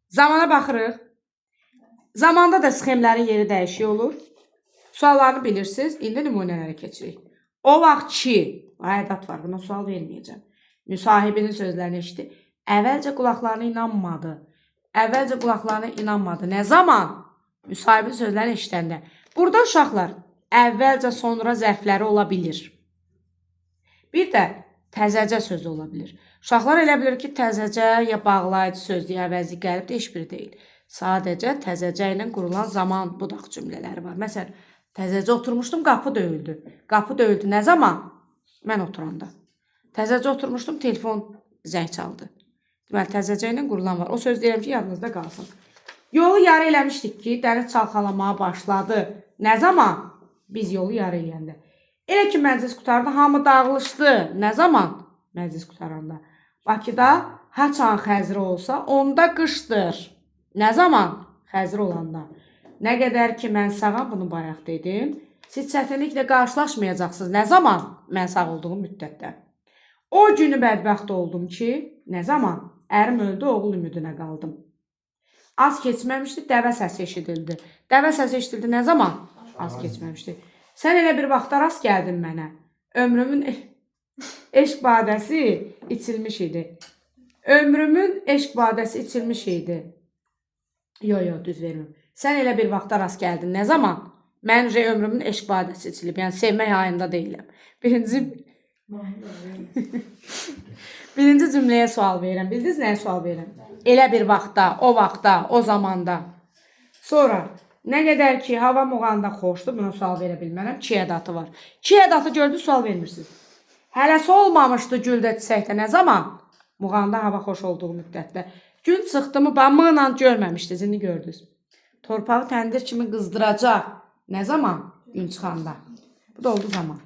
Zamana baxırıq. Zamanda da sxemlərin yeri dəyişik olur. Suallarını bilirsiniz. İndi nümunələrə keçirik. O vaxt ki, ədat var, buna sual verməyəcəm. Müsahibinin sözlərini eşitdi. Əvvəlcə qulaqlarına inanmadı. Əvvəlcə qulaqlarına inanmadı. Nə zaman? Müsahibinin sözlərini eşitəndə. Burada uşaqlar, əvvəlcə sonra zərfləri ola bilir. Bir də təzəcə sözü ola bilir. Uşaqlar elə bilir ki, təzəcə ya bağlayıcı sözdür, əvəzi gəlib də heç biri deyil. Sadəcə təzəcə ilə qurulan zaman budaq cümlələri var. Məsələn, təzəcə oturmuşdum, qapı döyüldü. Qapı döyüldü nə zaman? Mən oturanda. Təzəcə oturmuşdum, telefon zəng çaldı. Deməli, təzəcə ilə qurulan var. O söz deyirəm ki, yadınızda qalsın. Yolu yarı eləmişdik ki, dəniz çalxalamaya başladı. Nə zaman? Biz yolu yarı eləyəndə. Elə ki, məclis qutardı, hamı dağılışdı. Nə zaman? Məclis qutaranda. Bakıda haçan xəzri olsa, onda qışdır. Nə zaman? Xəzri olanda. Nə qədər ki, mən sağam, bunu bayaq dedim. Siz çətinliklə qarşılaşmayacaqsınız. Nə zaman? Mən sağ olduğum müddətdə. O günü bədbəxt oldum ki, nə zaman? Ərim öldü, oğul ümidinə qaldım. Az keçməmişdi, dəvə səsi eşidildi. Dəvə səsi eşidildi nə zaman? Az keçməmişdi. Sən elə bir vaxtda rast gəldin mənə. Ömrümün eşq badəsi içilmiş idi. Ömrümün eşq badəsi içilmiş idi. Yo, düz verməm. Sən elə bir vaxtda rast gəldin. Nə zaman? Mən ömrümün eşq badəsi içilib. Yəni, sevmək ayında deyiləm. Birinci cümləyə sual verirəm. Bildiniz nəyə sual verirəm? Elə bir vaxtda, o zamanda. Sonra, nə qədər ki, hava muğanda xoşdur, buna sual verə bilmərəm. Ki ədatı var. Ki ədatı gördünüz, sual vermirsiniz. Hələsi olmamışdı güldə çiçəkdə. Nə zaman? Muğanda hava xoş olduğu müddətdə. Gün çıxdı mı, mığla görməmişdiniz, indi gördünüz. Torpağı təndir kimi qızdıracaq. Nə zaman? Gün çıxanda. Bu da oldu zaman.